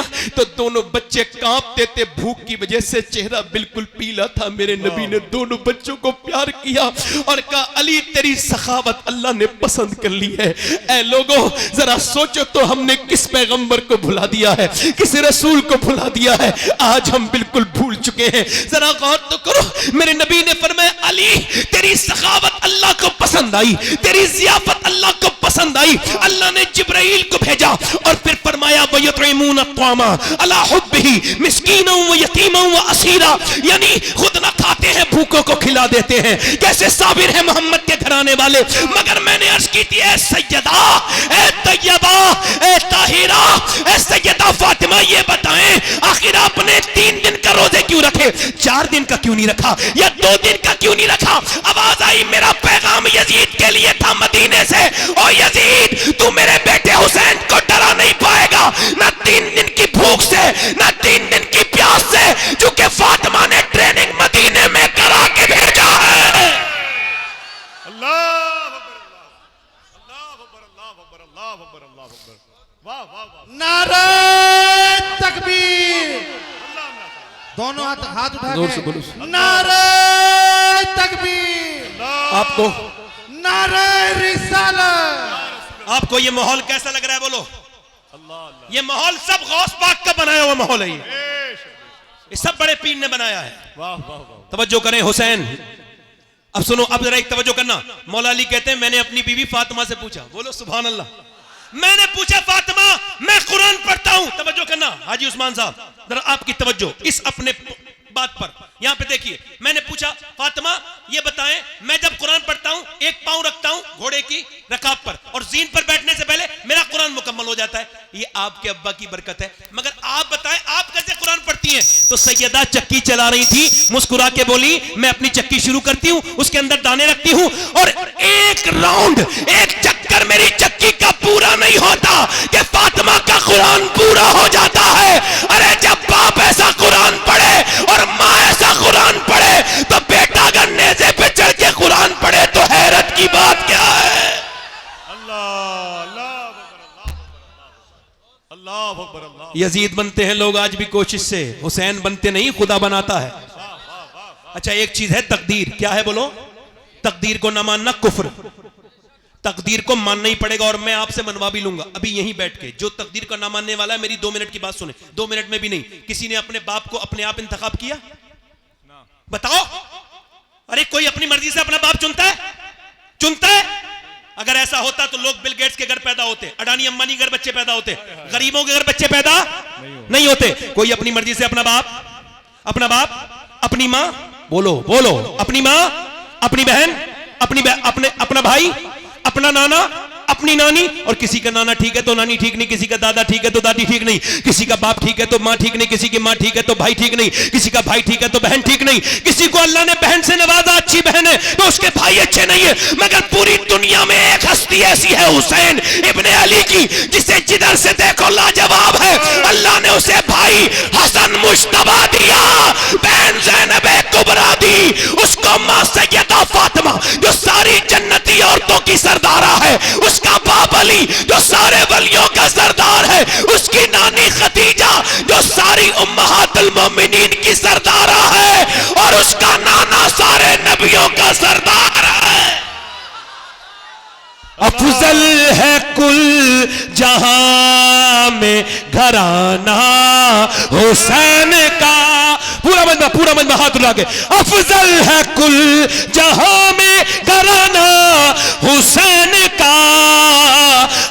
ना तो दोनों बच्चे कांपते थे भूख की वजह से, चेहरा बिल्कुल पीला था। मेरे नबी ने दोनों बच्चों को प्यार किया और कहा अली तेरी सखावत अल्लाह ने पसंद कर ली है। ऐ लोगों जरा सोचो तो हमने किस पैगंबर को भुला दिया है, किस रसूल को भुला दिया है, आज हम बिल्कुल भूल चुके हैं। जरा गौर तो करो, मेरे नबी ने फरमाया अली तेरी सखावत अल्लाह को पसंद आई, तेरी जियाफत अल्लाह को पसंद आई। अल्लाह ने जिब्राइल को भेजा और फिर फरमाया वयतइमून अत्वामा अला हुब्बिही मिस्कीना व यतीमा व असीरा, यानी खुद ना खाते हैं भूखों को खिला देते हैं। कैसे साबिर है मोहम्मद के घराने वाले। मगर मैंने अर्ज की थी ए सैयदा, ए तैयबा, ए ताहिरा, ए सैयदा फातिमा, ये बताएं आखिर आपने 3 दिन का रोजे क्यों रखे, 4 दिन का क्यों नहीं रखा, या 2 दिन का क्यों नहीं रखा? आवाज आई मेरा पैगाम यजीद के लिए था मदीने से, ओ यजीद तू मेरे बेटे हुसैन को डरा नहीं पाएगा, ना 3 दिन की भूख से, ना 3 दिन की प्यास से, क्योंकि फातिमा ने ट्रेनिंग मदीने में करा के भेजा है। नारे तकबीर, दोनों हाथ उठा के नारे तकबीर। आपको नारे रिसालत। आपको ये माहौल कैसा लग रहा है बोलो? ये माहौल सब गौस पाक का बनाया हुआ माहौल है, ये सब बड़े पीर ने बनाया है। तवज्जो करें हुसैन, अब सुनो, अब जरा एक तवज्जो करना। मौला अली कहते हैं मैंने अपनी बीवी फातिमा से पूछा, बोलो सुभान अल्लाह, मैंने पूछा फातिमा मैं कुरान पढ़ता हूं, तवज्जो करना हाजी उस्मान साहब, जरा आपकी तवज्जो इस अपने बात पर, यहां पे देखिए। मैंने पूछा फातिमा ये बताएं मैं जब कुरान पढ़ता हूं एक पांव रखता हूं घोड़े की रकाब पर और जीन पर बैठने से पहले मेरा कुरान मुकम्मल हो जाता है, ये आपके अब्बा की बरकत है, मगर आप बताएं आप कैसे कुरान पढ़ती हैं? तो सैयदा चक्की चला रही थी, मुस्कुरा के बोली मैं अपनी चक्की शुरू करती हूं, उसके अंदर दाने रखती हूं और एक राउंड, एक चक्कर मेरी चक्की का पूरा नहीं होता कि फातिमा का कुरान पूरा हो जाता है। अरे जब बाप ऐसा कुरान पढ़े और माँ ऐसा कुरान पढ़े तो बेटा अगर नेज़े पे चढ़ के कुरान पढ़े तो हैरत की बात क्या है? यजीद बनते हैं लोग आज भी कोशिश से, हुसैन बनते नहीं, खुदा बनाता है। अच्छा एक चीज है तकदीर, क्या है बोलो? तकदीर को ना मानना कुफ्र, तकदीर को मानना ही पड़ेगा और मैं आपसे मनवा भी लूंगा अभी यहीं बैठ के। जो तकदीर को ना मानने वाला है मेरी 2 मिनट की बात सुने, 2 मिनट में भी नहीं। किसी ने अपने बाप को अपने आप इंतखाब किया? बताओ। अरे कोई अपनी मर्जी से अपना बाप चुनता है? चुनता है? अगर ऐसा होता तो लोग बिल गेट्स के घर पैदा होते, अडानी अंबानी के घर बच्चे पैदा होते, गरीबों के घर बच्चे पैदा नहीं होते। कोई अपनी मर्जी से अपना बाप, अपनी माँ, बोलो बोलो, अपनी माँ, अपनी बहन, अपना भाई, अपना नाना, अपनी नानी, और किसी का नाना ठीक है तो नानी ठीक नहीं, किसी का दादा ठीक है तो दादी ठीक नहीं, किसी का बाप ठीक है तो माँ ठीक नहीं, किसी की माँ ठीक है तो भाई ठीक नहीं, किसी का भाई ठीक है तो बहन ठीक नहीं, किसी को अल्लाह ने बहन से नवाजा अच्छी बहन है तो उसके भाई अच्छे नहीं है। मगर पूरी दुनिया में एक हस्ती ऐसी है हुसैन इब्ने अली की, जिसे जिधर से देखो लाजवाब है। अल्लाह ने उसे भाई हसन मुश्तबा दिया, बहन ज़ैनब कुबरा दी, उसको मां सैयदा फातिमा जो सारी जन्नती औरतों की सरदारा है, उसका बाप अली जो सारे वलियों का सरदार है, उसकी नानी खदीजा जो सारी उम्महातुल मोमिनीन की सरदारा है, और उसका नाना सारे नबियों का सरदार है। अफजल है कुल जहां में घराना हुसैन का, पूरा मजमा हाथ उठा के, अफजल है कुल जहां में घराना हुसैन का,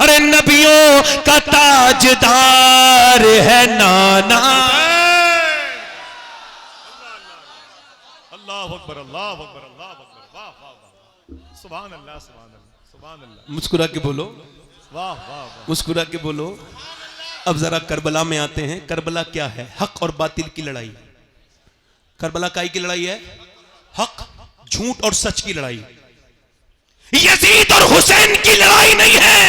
अरे नबियों का ताजदार है नाना। अल्लाह अकबर, अल्लाह अकबर, अल्लाह अकबर, वाह वाह वाह, सुभान अल्लाह, सुभान अल्लाह, सुभान अल्लाह। मुस्कुरा के बोलो, वाह वाह, मुस्कुरा के बोलो। अब जरा करबला में आते हैं। करबला क्या है? हक और बातिल की लड़ाई। करबला काई की लड़ाई है? हक, झूठ और सच की लड़ाई। यजीद और हुसैन की लड़ाई नहीं है,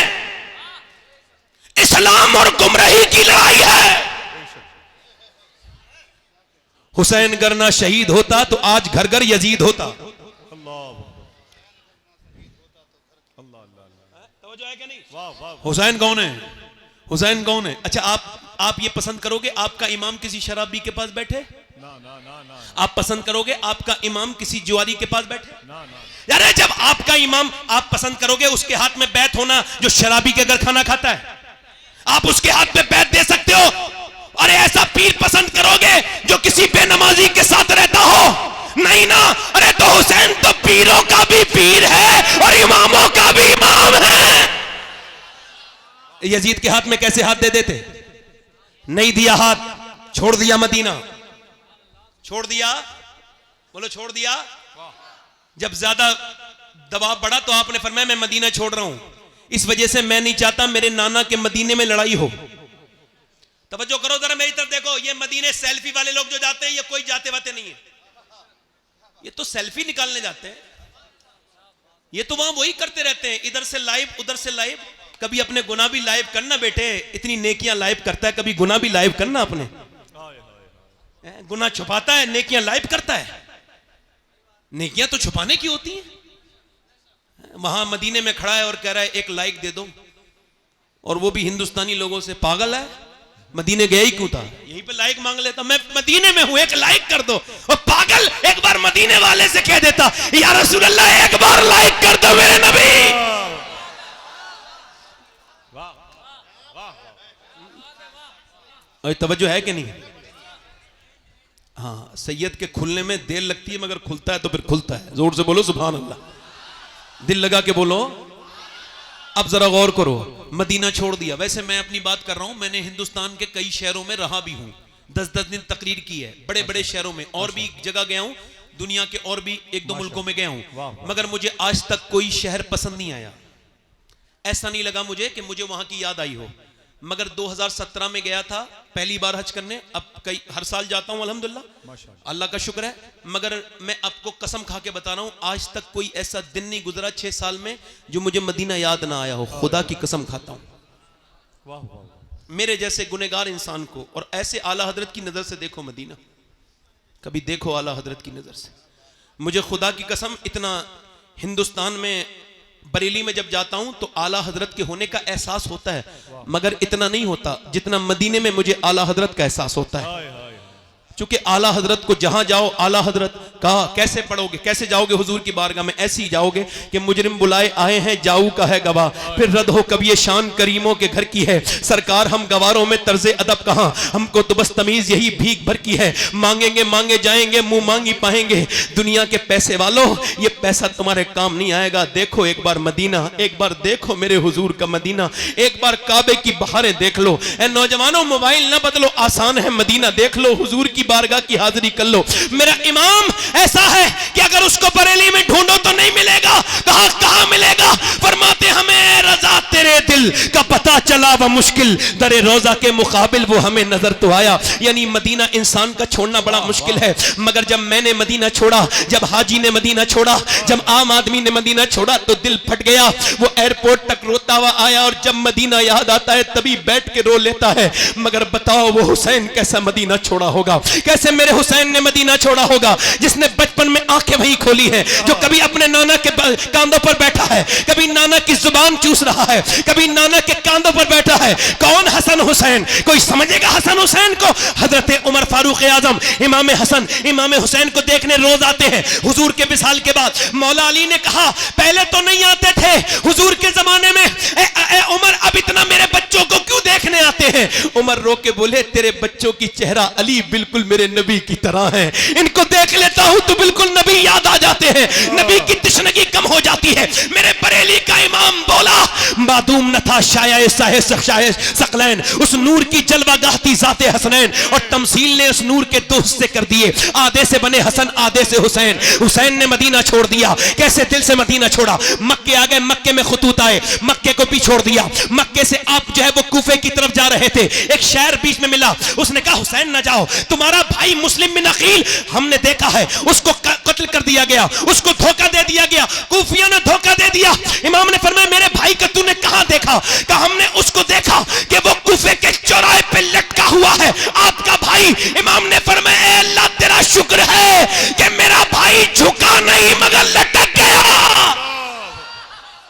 इस्लाम और गुमराही की लड़ाई है। हुसैन अगर ना शहीद होता तो आज घर घर यजीद होता। हुसैन कौन है? हुसैन कौन है? अच्छा आप ये पसंद करोगे आपका इमाम किसी शराबी के पास बैठे? ना ना ना ना आप पसंद करोगे आपका इमाम किसी जुआरी के पास बैठे? ना ना यार जब आपका इमाम आप पसंद करोगे उसके हाथ में बैत होना जो शराबी के घर खाना खाता है, आप उसके हाथ में बैत दे सकते हो? अरे ऐसा पीर पसंद करोगे जो किसी बेनमाजी के साथ रहता हो? नहीं ना। अरे तो हुसैन तो पीरों का भी पीर है और इमामों का भी इमाम है। यजीद के हाथ में कैसे हाथ दे देते? नहीं दिया हाथ, छोड़ दिया मदीना, छोड़ दिया, बोलो छोड़ दिया। जब ज्यादा दबाव बढ़ा तो आपने फरमाया मैं मदीना छोड़ रहा हूं, इस वजह से मैं नहीं चाहता मेरे नाना के मदीने में लड़ाई हो। तवज्जो करो जरा मेरी तरफ देखो, ये मदीने सेल्फी वाले लोग जो जाते हैं ये कोई जाते वाते नहीं है, ये तो सेल्फी निकालने जाते हैं, ये तो वहां वही करते रहते हैं, इधर से लाइव उधर से लाइव। कभी अपने गुनाह भी लाइव करना बेटे, इतनी नेकियां लाइव करता है, कभी गुनाह भी लाइव करना अपने। गुनाह छुपाता है, नेकियां लाइव करता है। नेकियां तो छुपाने की होती हैं। वहां मदीने में खड़ा है और कह रहा है एक लाइक दे दो, और वो भी हिंदुस्तानी लोगों से। पागल है, मदीने गया ही क्यों था? यहीं पे लाइक मांग लेता, मैं मदीने में हूं एक लाइक कर दो। और पागल एक बार मदीने वाले से कह देता या रसूल अल्लाह एक बार लाइक कर दो मेरे नबी। और तवज्जो है कि नहीं? हाँ, सैयद के खुलने में देर लगती है मगर खुलता है तो फिर खुलता है। जोर से बोलो सुभान अल्लाह, दिल लगा के बोलो। अब जरा गौर करो, मदीना छोड़ दिया। वैसे मैं अपनी बात कर रहा हूं, मैंने हिंदुस्तान के कई शहरों में रहा भी हूं, 10-10 दिन तकरीर की है, बड़े बड़े शहरों में, और भी जगह गया हूं, दुनिया के और भी 1-2 मुल्कों में गया हूं, मगर मुझे आज तक कोई शहर पसंद नहीं आया। ऐसा नहीं लगा मुझे कि मुझे वहां की याद आई हो। मगर 2017 में गया था पहली बार हज करने, अब कई हर साल जाता हूं अल्हम्दुलिल्लाह, अल्लाह का शुक्र है। मगर मैं आपको कसम खा के बता रहा हूं, आज तक कोई ऐसा दिन नहीं गुजरा 6 साल में जो मुझे मदीना याद ना आया हो। खुदा की कसम खाता हूं, मेरे जैसे गुनहगार इंसान को। और ऐसे आला हजरत की नजर से देखो मदीना, कभी देखो आला हजरत की नजर से। मुझे खुदा की कसम इतना हिंदुस्तान में बरेली में जब जाता हूं तो आला हजरत के होने का एहसास होता है, मगर इतना नहीं होता जितना मदीने में मुझे आला हजरत का एहसास होता है। क्योंकि आला हजरत को जहां जाओ, आला हजरत कहा कैसे पढ़ोगे, कैसे जाओगे हुजूर की बारगाह में? ऐसे ही जाओगे कि मुजरिम बुलाए आए हैं, जाऊ का है गवाह, फिर रद हो कभी ये शान करीमों के घर की है। सरकार हम गवारों में तर्जे अदब कहां, हमको तो बस तमीज यही भीख भर की है। मांगेंगे मांगे जाएंगे, मुंह मांगी पाएंगे। दुनिया के पैसे वालों, ये पैसा तुम्हारे काम नहीं आएगा। देखो एक बार मदीना, एक बार देखो मेरे हुजूर का मदीना, एक बार काबे की बहारें देख लो। ए नौजवानों, मोबाइल ना बदलो, आसान है मदीना देख लो, हुजूर की बारगाह की हाजिरी कर लो। मेरा इमाम ऐसा है कि अगर उसको बरेली में ढूंढो तो नहीं मिलेगा। कहां मिलेगा? फरमाते हमें रजा तेरे दिल का पता चला व मुश्किल दरे रोजा के मुकाबिल वो हमें नजर तो आया। यानी मदीना इंसान का छोड़ना बड़ा मुश्किल है, मगर जब मैंने मदीना छोड़ा, जब हाजी ने मदीना छोड़ा, जब आम आदमी ने मदीना छोड़ा तो दिल फट गया। वो एयरपोर्ट तक रोता हुआ आया, और जब मदीना याद आता है तभी बैठ के रो लेता है। मगर बताओ वो हुसैन कैसा मदीना छोड़ा होगा, कैसे मेरे हुसैन ने मदीना छोड़ा होगा, जिसने बचपन में आंखें वही खोली है, जो कभी अपने नाना के कांधों पर बैठा है, कभी नाना की जुबान चूस रहा है, कभी नाना के कांधों पर बैठा है। कौन? हसन हुसैन। कोई समझेगा हसन हुसैन को? हजरत उमर फारूक आजम इमाम हसन इमाम हुसैन को देखने रोज आते हैं हुजूर के विसाल के बाद। मौला अली ने कहा पहले तो नहीं आते थे हुजूर के जमाने में, उमर अब इतना मेरे बच्चों को क्यों देखने आते हैं? उमर रो के बोले तेरे बच्चों की चेहरा अली बिल्कुल मेरे नबी की तरह है, इनको देख लेता हूं तो बिल्कुल नबी याद आ जाते हैं, नबी की तशनगी कम हो जाती है। मेरे बरेली का इमाम बोला मादूम न था शाये सकलैन, उस नूर की जलवागाह थी जाते हसनैन, और तमसील ने उस नूर के दोस्त से कर दिए। आधे से बने हसन, आधे से हुसैन। हुसैन ने मदीना छोड़ दिया। कैसे? दिल से मदीना छोड़ा। मक्के आ गए, मक्के में खतूत आए, मक्के को भी छोड़ दिया। मक्के से आप जो है वो कूफे की तरफ जा रहे थे, एक शहर बीच में मिला, उसने कहा हुसैन न जाओ, तुम्हारा भाई मुस्लिम बिन अकील हमने देखा है, उसको कत्ल कर दिया गया, उसको धोखा दे दिया गया, कूफिया ने धोखा दे दिया। इमाम ने फरमाया मेरे भाई का तूने कहां देखा? कहा हमने उसको देखा कि वो कूफे के चौराहे पे लटका हुआ है, आपका भाई। इमाम ने फरमाया अल्लाह तेरा शुक्र है कि मेरा भाई झुका नहीं मगर लटक गया।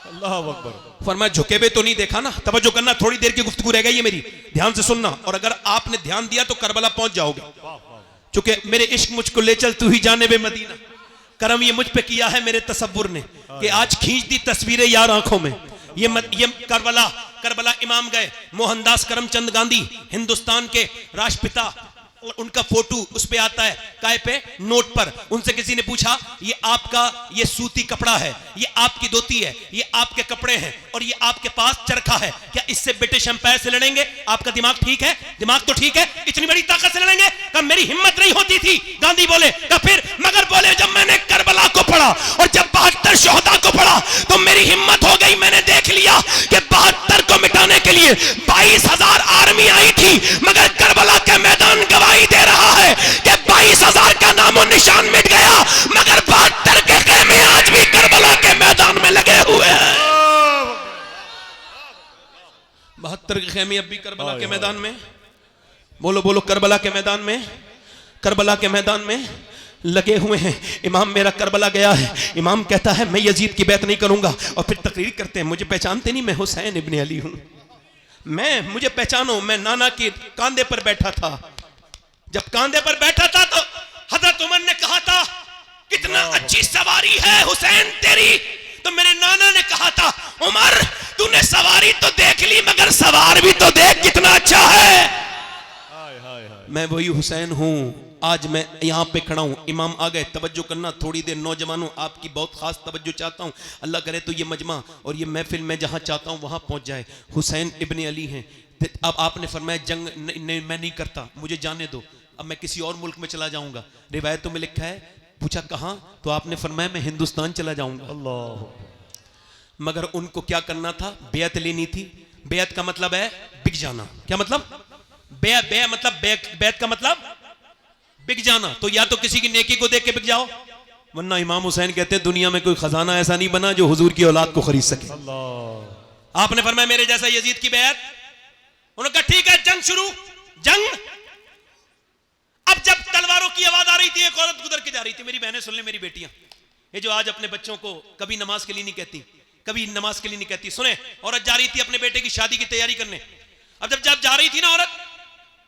अल्लाह अकबर। फरमाया झुके हुए तो नहीं देखा ना, तवज्जो करना, थोड़ी देर की गुफ्तगू रह गई है मेरी, ध्यान से सुनना, और अगर आपने ध्यान दिया तो करबला पहुंच जाओगे। चूंकि मेरे इश्क मुझको ले चल तू ही जाने बे मदीना, करम ये मुझ पे किया है मेरे तसव्वुर ने कि आज खींच दी तस्वीरें यार आंखों में। ये करबला इमाम गए, मोहनदास करमचंद गांधी हिंदुस्तान के राष्ट्रपिता, उनका फोटो उस पे आता है काय पे, नोट पर। उनसे किसी ने पूछा ये आपका ये सूती कपड़ा है, ये आपकी धोती है, ये आपके कपड़े हैं, और ये आपके पास चरखा है, क्या इससे ब्रिटिश एम्पायर से लड़ेंगे? आपका दिमाग ठीक है? दिमाग तो ठीक है, इतनी बड़ी ताकत से लड़ेंगे? कब मेरी हिम्मत नहीं होती थी। गांधी बोले फिर, मगर बोले जब मैंने करबला को पढ़ा और जब 72 शोहदा को पढ़ा तो मेरी हिम्मत हो गई। मैंने देख लिया कि 72 को मिटाने के लिए 22,000 आर्मी आई थी, मगर करबला के मैदान गवाही दे रहा है कि 22,000 का नामो निशान मिट गया, मगर 72 के खेमे आज भी करबला के मैदान में लगे हुए हैं। 72 के खेमे अब भी करबला के मैदान में, बोलो बोलो, करबला के मैदान में, करबला के मैदान में लगे हुए हैं। इमाम मेरा करबला गया है, इमाम कहता है मैं यजीद की बैत नहीं करूंगा, और फिर तकरीर करते हैं मुझे पहचानते नहीं, मैं हुसैन इब्ने अली हूं, मुझे पहचानो, मैं नाना के कांधे पर बैठा था। जब कांधे पर बैठा था तो हजरत उमर ने कहा था कितना अच्छी सवारी है हुसैन तेरी, तो मेरे नाना ने कहा था उमर तूने सवारी तो देख ली, मगर सवार भी तो देख कितना अच्छा है। मैं वही हुसैन हूं, आज मैं यहां पे खड़ा हूं। इमाम आ गए, तवज्जो करना थोड़ी देर, नौजवानों आपकी बहुत खास तवज्जो चाहता हूं, अल्लाह करे तो ये मजमा और ये महफिल मैं जहां चाहता हूं वहां पहुंच जाए। हुसैन इब्ने अली हैं। अब आपने फरमाया जंग नहीं, मैं नहीं करता, मुझे जाने दो, अब मैं किसी और मुल्क में चला जाऊंगा। रिवायतों में लिखा है, पूछा कहां, तो आपने फरमाया मैं हिंदुस्तान चला जाऊंगा। अल्लाह। मगर उनको क्या करना था, बेअत लेनी थी। बेअत का मतलब है बिक जाना। क्या मतलब? बैत का मतलब बिक जाना। तो या तो किसी की नेकी को देख के बिक जाओ, वरना इमाम हुसैन कहते हैं दुनिया में कोई खजाना ऐसा नहीं बना जो हुजूर की औलाद को खरीद सके। आपने फरमाया मेरे जैसा यजीद की बैत। उन्होंने कहा ठीक है, जंग शुरू। जंग। अब जब तलवारों की आवाज आ रही थी, एक औरत गुजर के जा रही थी। मेरी बहनें सुन ले, मेरी बेटियां, ये जो आज अपने बच्चों को कभी नमाज के लिए नहीं कहती, कभी नमाज के लिए नहीं कहती, सुने, औरत जा रही थी अपने बेटे की शादी की तैयारी करने। अब जब जा रही थी ना औरत,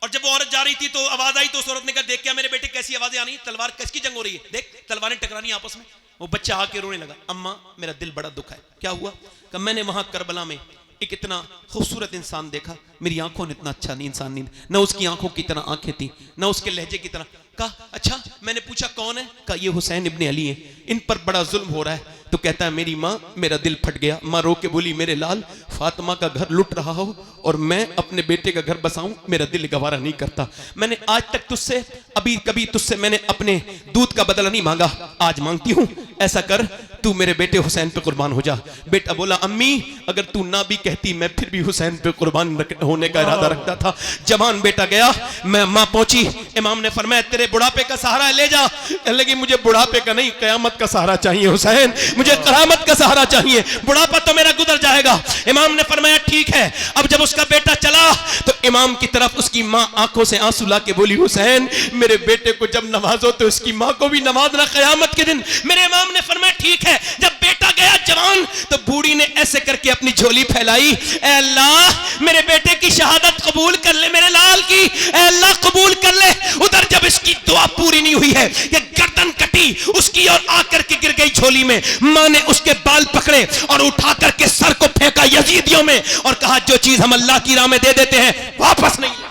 और जब वो औरत जा रही थी तो आवाज आई, तो उस औरत ने कहा देख क्या मेरे बेटे कैसी आवाजें आ रही, तलवार किसकी जंग हो रही है, देख तलवारें टकरानी आपस में। वो बच्चा आके रोने लगा, अम्मा मेरा दिल बड़ा दुखा है। क्या हुआ? कि मैंने वहां करबला में एक इतना खूबसूरत इंसान देखा, मेरी आंखों ने इतना अच्छा नहीं इंसान नहीं, न उसकी आंखों की तरह आंखें थी, न उसके लहजे की तरह। कहा अच्छा, मैंने पूछा कौन है? कहा ये हुसैन इब्ने अली है, इन पर बड़ा जुल्म हो रहा है। तो कहता है मेरी माँ, मेरा दिल फट गया। माँ रो के बोली मेरे लाल, फातिमा का घर लुट रहा हो और मैं अपने बेटे का घर बसाऊं, मेरा दिल गवारा नहीं करता। मैंने आज तक तुझसे कभी तुझसे मैंने अपने दूध का बदला नहीं मांगा, आज मांगती हूं, ऐसा कर तू मेरे बेटे हुसैन पे कुर्बान हो जा। बेटा बोला अम्मी अगर तू ना भी कहती मैं फिर भी हुसैन पे कुर्बान होने का इरादा रखता था। जवान बेटा गया, मैं माँ पहुंची, इमाम ने फरमाया तेरे बुढ़ापे का सहारा ले जा। लगी मुझे बुढ़ापे का नहीं, कयामत का सहारा चाहिए हुसैन, मुझे करामत का सहारा चाहिए, बुढ़ापा तो मेरा गुजर जाएगा। इमाम ने फरमाया ठीक है। अब जब उसका बेटा चला तो इमाम की तरफ उसकी माँ आंखों से आंसू ला के बोली हुसैन मेरे बेटे को जब नवाजो तो उसकी माँ को भी नवाजना कयामत के दिन। मेरे इमाम ने फरमाया ठीक है। जब बेटा गया जवान तो बूढ़ी ने ऐसे करके अपनी झोली फैलाई, ऐ अल्लाह मेरे बेटे की शहादत कबूल कर ले, मेरे लाल की ऐ अल्लाह कबूल कर ले। उधर जब इसकी दुआ पूरी नहीं हुई है, ये गर्दन कटी उसकी और आकर के गिर गई झोली में। मां ने उसके बाल पकड़े और उठा करके सर को फेंका यजीदियों में और कहा जो चीज हम अल्लाह की राह में दे देते हैं वापस नहीं लेते,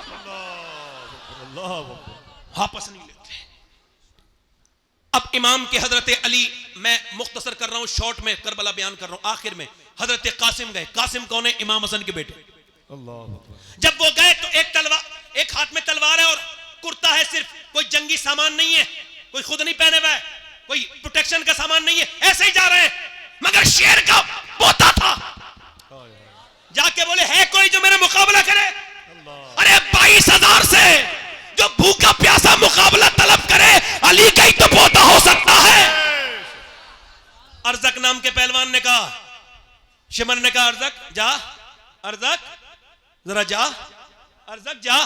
वापस नहीं लेते। अब इमाम के हजरत अली, मैं मुख्तसर कर रहा हूं, शॉर्ट में करबला बयान कर रहा हूं, आखिर में हजरत कासिम गए। कासिम कौन है? इमाम हसन के बेटे। जब वो गए तो एक हाथ में तलवार है और कुर्ता है, सिर्फ कोई जंगी सामान नहीं है, कोई खुद नहीं पहने हुआ है, कोई प्रोटेक्शन का सामान नहीं है, ऐसे ही जा रहे हैं। मगर शेर का पोता था, जाके बोले है कोई जो मेरा मुकाबला करे? अरे 22,000 से जो भूखा प्यासा मुकाबला तलब करे, अली का ही तो पोता हो सकता है। अरजक नाम के पहलवान ने कहा, शिमर ने कहा अरजक जा, अरजक जरा जा, अरजक जा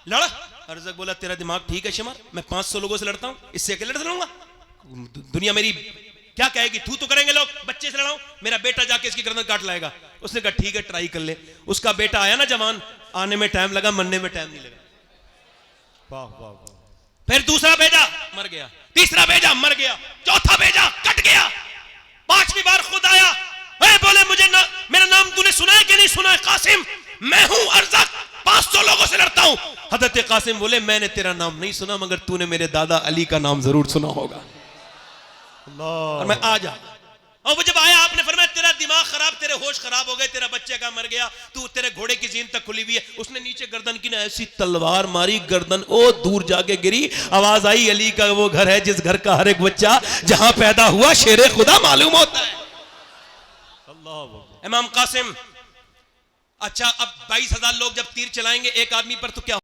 लड़। अरजक बोला तेरा दिमाग ठीक है शिमर, मैं 500 लोगों से लड़ता हूं, इससे अकेले लड़ लूंगा? दुनिया मेरी क्या कहेगी, तू तो करेंगे लोग, बच्चे से लड़ाऊं, मेरा बेटा जाके इसकी गर्दन काट लाएगा। उसने कहा ठीक है ट्राई कर ले। उसका बेटा आया ना जवान, आने में टाइम लगा, मरने में टाइम नहीं लगा। वाह वाह वाह। फिर दूसरा भेजा, मर गया। तीसरा भेजा, मर गया। चौथा भेजा, कट गया। पांचवी बार खुद आया, बोले मुझे ना, मेरा नाम तूने सुना है कि नहीं सुना है? कासिम, मैं हूं अरज़क, 500 लोगों से लड़ता हूं। हजरत कासिम बोले मैंने तेरा नाम नहीं सुना, मगर तूने मेरे दादा अली का नाम जरूर सुना होगा। और मैं आ जा। और वो जब आया, आपने फरमाया तेरा दिमाग खराब, तेरे होश खराब हो गए, तेरा बच्चे का मर गया, तू तेरे घोड़े की जीन तक खुली हुई है। उसने नीचे गर्दन की ना ऐसी तलवार मारी, गर्दन ओ दूर जाके गिरी। आवाज आई अली का वो घर है जिस घर का हर एक बच्चा जहां पैदा हुआ शेरे खुदा मालूम होता है। इमाम कासिम, अच्छा अब 22,000 लोग जब तीर चलाएंगे एक आदमी पर तो क्या